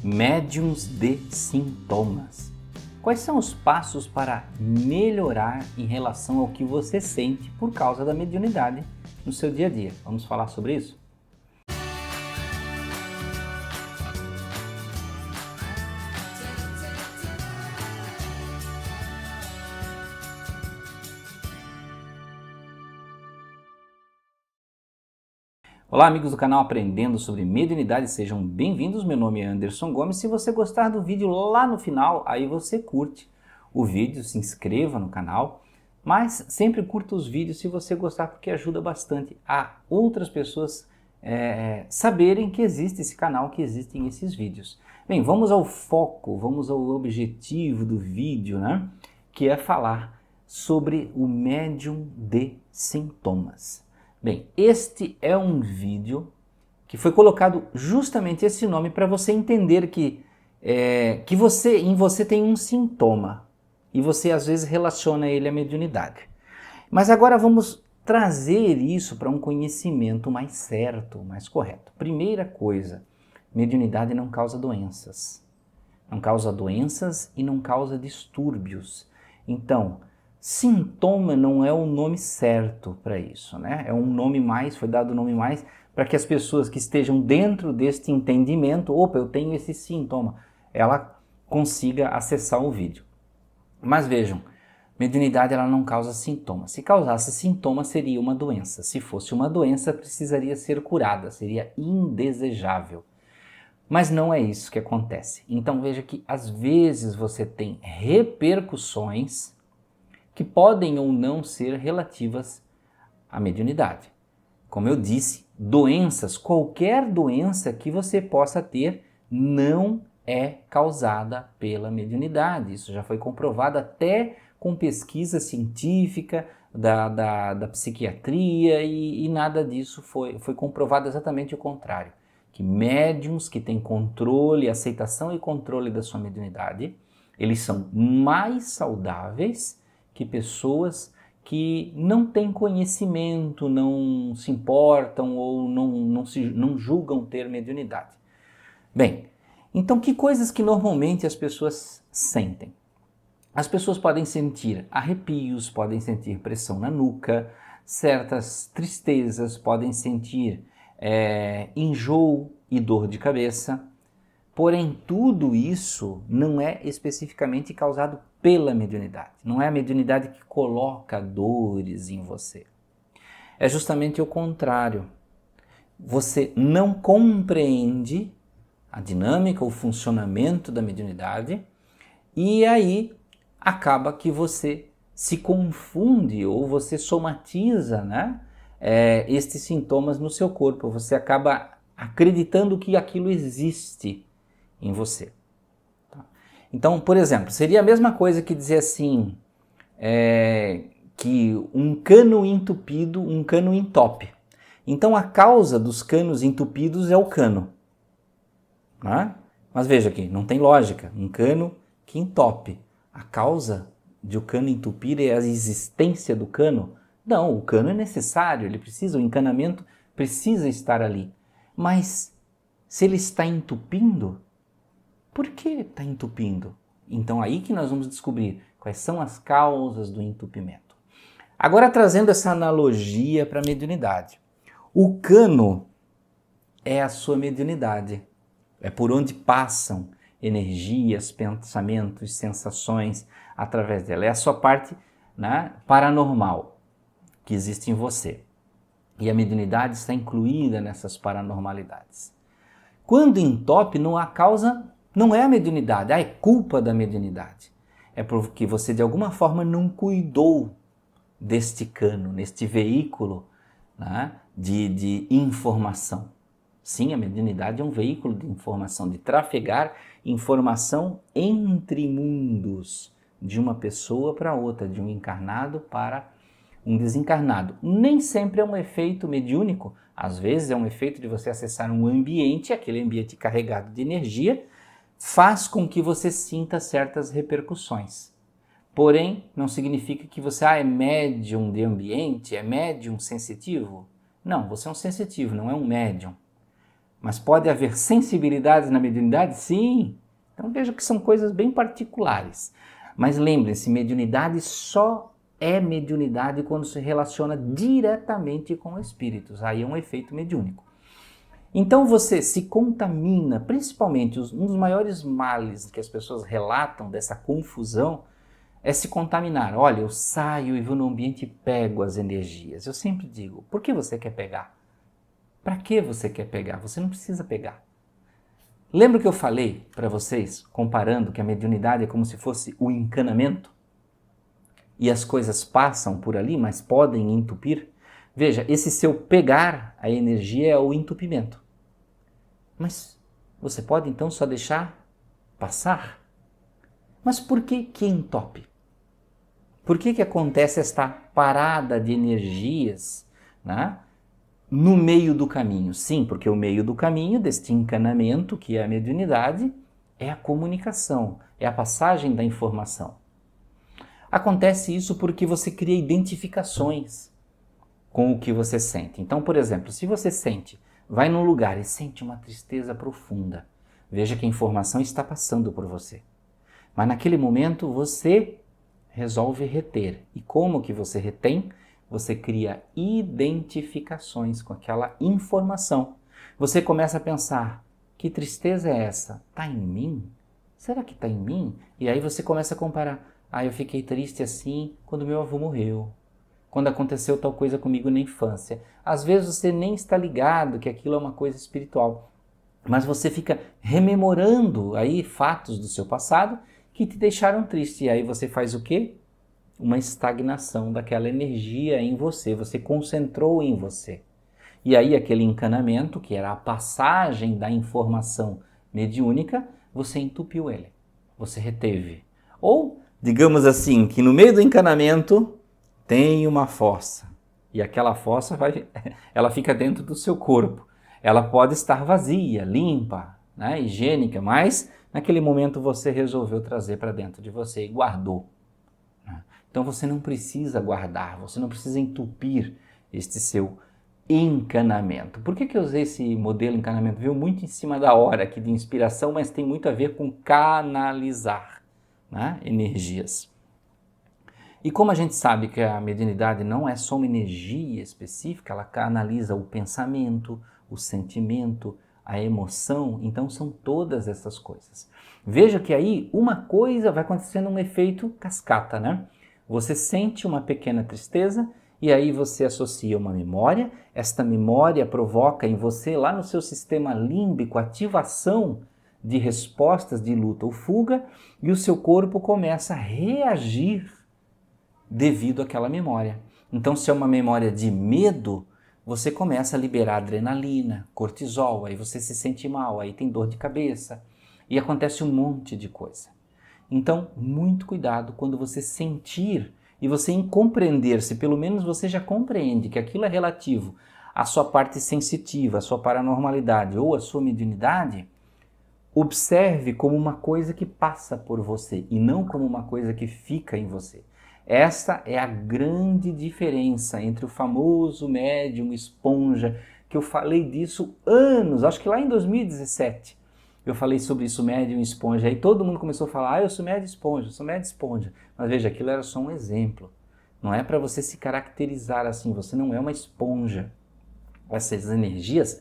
Médiuns de sintomas. Quais são os passos para melhorar em relação ao que você sente por causa da mediunidade no seu dia a dia? Vamos falar sobre isso? Olá amigos do canal Aprendendo sobre Mediunidade, sejam bem-vindos, meu nome é Anderson Gomes. Se você gostar do vídeo lá no final, aí você curte o vídeo, se inscreva no canal, mas sempre curta os vídeos se você gostar, porque ajuda bastante a outras pessoas saberem que existe esse canal, que existem esses vídeos. Bem, vamos ao foco, vamos ao objetivo do vídeo, né? Que é falar sobre o médium de sintomas. Bem, este é um vídeo que foi colocado justamente esse nome para você entender que em você tem um sintoma e você às vezes relaciona ele à mediunidade. Mas agora vamos trazer isso para um conhecimento mais certo, mais correto. Primeira coisa, mediunidade não causa doenças. Não causa doenças e não causa distúrbios. Então, sintoma não é o nome certo para isso, né? É um nome mais, foi dado um nome mais para que as pessoas que estejam dentro deste entendimento, opa, eu tenho esse sintoma, ela consiga acessar o vídeo. Mas vejam, mediunidade ela não causa sintomas. Se causasse sintomas seria uma doença. Se fosse uma doença, precisaria ser curada, seria indesejável. Mas não é isso que acontece. Então veja que às vezes você tem repercussões que podem ou não ser relativas à mediunidade. Como eu disse, doenças, qualquer doença que você possa ter não é causada pela mediunidade. Isso já foi comprovado até com pesquisa científica da psiquiatria e nada disso foi comprovado, exatamente o contrário. Que médiums que têm controle, aceitação e controle da sua mediunidade, eles são mais saudáveis que pessoas que não têm conhecimento, não se importam ou não julgam ter mediunidade. Bem, então que coisas que normalmente as pessoas sentem? As pessoas podem sentir arrepios, podem sentir pressão na nuca, certas tristezas, podem sentir enjoo e dor de cabeça. Porém, tudo isso não é especificamente causado pela mediunidade. Não é a mediunidade que coloca dores em você. É justamente o contrário. Você não compreende a dinâmica, o funcionamento da mediunidade e aí acaba que você se confunde ou você somatiza, né, estes sintomas no seu corpo. Você acaba acreditando que aquilo existe em você. Então, por exemplo, seria a mesma coisa que dizer assim, que um cano entupido, um cano entope. Então a causa dos canos entupidos é o cano. Né? Mas veja aqui, não tem lógica, um cano que entope. A causa de o cano entupir é a existência do cano? Não, o cano é necessário, ele precisa, o encanamento precisa estar ali. Mas se ele está entupindo, por que está entupindo? Então aí que nós vamos descobrir quais são as causas do entupimento. Agora trazendo essa analogia para a mediunidade. O cano é a sua mediunidade. É por onde passam energias, pensamentos, sensações através dela. É a sua parte, né, paranormal que existe em você. E a mediunidade está incluída nessas paranormalidades. Quando entope, não há causa. Não é a mediunidade, é culpa da mediunidade. É porque você de alguma forma não cuidou deste cano, neste veículo, né, de informação. Sim, a mediunidade é um veículo de informação, de trafegar informação entre mundos, de uma pessoa para outra, de um encarnado para um desencarnado. Nem sempre é um efeito mediúnico, às vezes é um efeito de você acessar um ambiente, aquele ambiente carregado de energia, faz com que você sinta certas repercussões. Porém, não significa que você é médium de ambiente, é médium sensitivo. Não, você é um sensitivo, não é um médium. Mas pode haver sensibilidades na mediunidade? Sim. Então veja que são coisas bem particulares. Mas lembrem-se, mediunidade só é mediunidade quando se relaciona diretamente com espíritos. Aí é um efeito mediúnico. Então você se contamina, principalmente um dos maiores males que as pessoas relatam dessa confusão é se contaminar. Olha, eu saio e vou no ambiente e pego as energias. Eu sempre digo, por que você quer pegar? Para que você quer pegar? Você não precisa pegar. Lembra que eu falei para vocês, comparando que a mediunidade é como se fosse o encanamento? E as coisas passam por ali, mas podem entupir? Veja, esse seu pegar a energia é o entupimento. Mas você pode então só deixar passar? Mas por que entope? Por que acontece esta parada de energias, né, no meio do caminho? Sim, porque o meio do caminho deste encanamento, que é a mediunidade, é a comunicação, é a passagem da informação. Acontece isso porque você cria identificações com o que você sente. Então, por exemplo, se você vai num lugar e sente uma tristeza profunda, veja que a informação está passando por você. Mas naquele momento você resolve reter. E como que você retém? Você cria identificações com aquela informação. Você começa a pensar, que tristeza é essa? Está em mim? Será que está em mim? E aí você começa a comparar. Eu fiquei triste assim quando meu avô morreu. Quando aconteceu tal coisa comigo na infância. Às vezes você nem está ligado que aquilo é uma coisa espiritual. Mas você fica rememorando aí fatos do seu passado que te deixaram triste. E aí você faz o quê? Uma estagnação daquela energia em você. Você concentrou em você. E aí aquele encanamento, que era a passagem da informação mediúnica, você entupiu ele. Você reteve. Ou, digamos assim, que no meio do encanamento tem uma fossa. E aquela fossa ela fica dentro do seu corpo. Ela pode estar vazia, limpa, né, higiênica, mas naquele momento você resolveu trazer para dentro de você e guardou. Então você não precisa guardar, você não precisa entupir este seu encanamento. Por que eu usei esse modelo encanamento? Veio muito em cima da hora aqui de inspiração, mas tem muito a ver com canalizar, né, energias. E como a gente sabe que a mediunidade não é só uma energia específica, ela canaliza o pensamento, o sentimento, a emoção, então são todas essas coisas. Veja que aí uma coisa vai acontecendo um efeito cascata, né? Você sente uma pequena tristeza e aí você associa uma memória, esta memória provoca em você, lá no seu sistema límbico, ativação de respostas de luta ou fuga e o seu corpo começa a reagir devido àquela memória. Então, se é uma memória de medo, você começa a liberar adrenalina, cortisol, aí você se sente mal, aí tem dor de cabeça e acontece um monte de coisa. Então, muito cuidado quando você sentir e você compreender, se pelo menos você já compreende que aquilo é relativo à sua parte sensitiva, à sua paranormalidade ou à sua mediunidade, observe como uma coisa que passa por você e não como uma coisa que fica em você. Essa é a grande diferença entre o famoso médium esponja, que eu falei disso anos, acho que lá em 2017. Eu falei sobre isso, médium esponja, aí todo mundo começou a falar, eu sou médium esponja, eu sou médium esponja. Mas veja, aquilo era só um exemplo. Não é para você se caracterizar assim, você não é uma esponja. Essas energias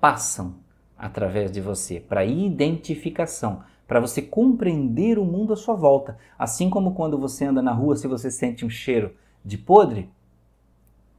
passam através de você para identificação, para você compreender o mundo à sua volta. Assim como quando você anda na rua, se você sente um cheiro de podre,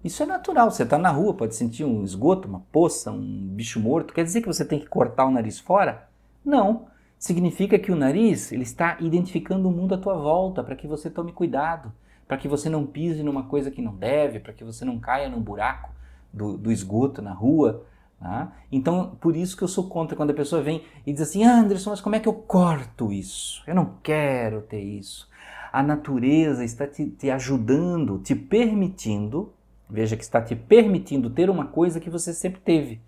isso é natural, você está na rua, pode sentir um esgoto, uma poça, um bicho morto, quer dizer que você tem que cortar o nariz fora? Não, significa que o nariz ele está identificando o mundo à tua volta, para que você tome cuidado, para que você não pise numa coisa que não deve, para que você não caia num buraco do esgoto na rua. Tá? Então, por isso que eu sou contra quando a pessoa vem e diz assim, Anderson, mas como é que eu corto isso? Eu não quero ter isso. A natureza está te ajudando, te permitindo, veja que está te permitindo ter uma coisa que você sempre teve,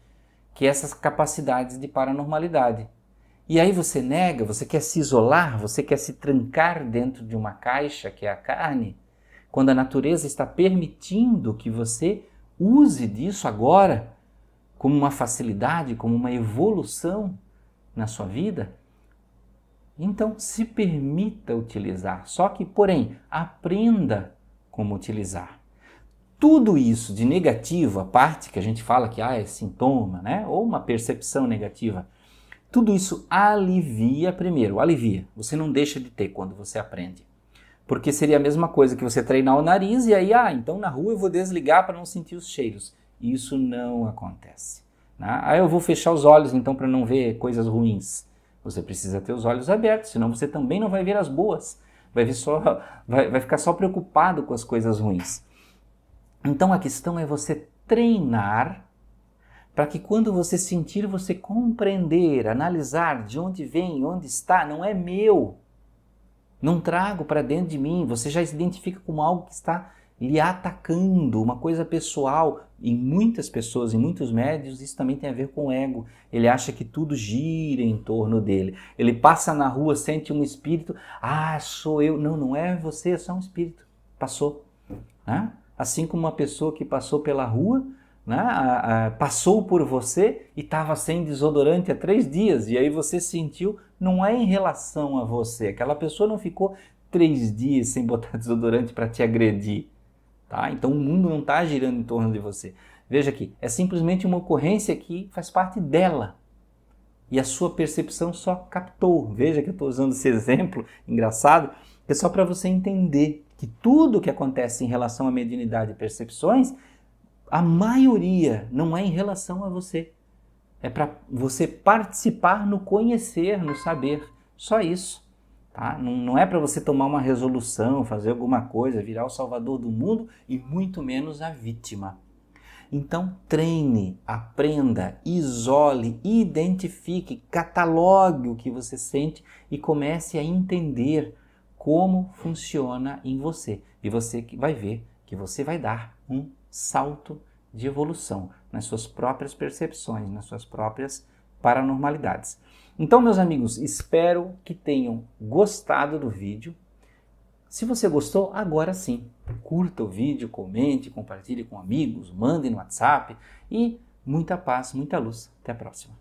que é essas capacidades de paranormalidade. E aí você nega, você quer se isolar, você quer se trancar dentro de uma caixa que é a carne, quando a natureza está permitindo que você use disso agora, como uma facilidade, como uma evolução na sua vida, então se permita utilizar. Só que, porém, aprenda como utilizar. Tudo isso de negativo, a parte que a gente fala que é sintoma, né? Ou uma percepção negativa, tudo isso alivia primeiro, alivia. Você não deixa de ter quando você aprende. Porque seria a mesma coisa que você treinar o nariz e aí, então na rua eu vou desligar para não sentir os cheiros. Isso não acontece. Né? Eu vou fechar os olhos então para não ver coisas ruins. Você precisa ter os olhos abertos, senão você também não vai ver as boas. Vai ficar só preocupado com as coisas ruins. Então a questão é você treinar para que quando você sentir, você compreender, analisar de onde vem, onde está, não é meu. Não trago para dentro de mim, você já se identifica como algo que está lhe atacando, uma coisa pessoal. Em muitas pessoas, em muitos médios, isso também tem a ver com o ego. Ele acha que tudo gira em torno dele. Ele passa na rua, sente um espírito, sou eu. Não, não é você, é só um espírito. Passou. Né? Assim como uma pessoa que passou pela rua, né, passou por você e estava sem desodorante há 3 dias, e aí você sentiu, não é em relação a você. Aquela pessoa não ficou 3 dias sem botar desodorante para te agredir. Tá? Então o mundo não está girando em torno de você. Veja aqui, é simplesmente uma ocorrência que faz parte dela. E a sua percepção só captou. Veja que eu estou usando esse exemplo engraçado, que é só para você entender que tudo que acontece em relação à mediunidade e percepções, a maioria não é em relação a você. É para você participar no conhecer, no saber. Só isso. Tá? Não é para você tomar uma resolução, fazer alguma coisa, virar o salvador do mundo e muito menos a vítima. Então treine, aprenda, isole, identifique, catalogue o que você sente e comece a entender como funciona em você. E você vai ver que você vai dar um salto de evolução nas suas próprias percepções, nas suas próprias paranormalidades. Então, meus amigos, espero que tenham gostado do vídeo. Se você gostou, agora sim, curta o vídeo, comente, compartilhe com amigos, mande no WhatsApp e muita paz, muita luz. Até a próxima.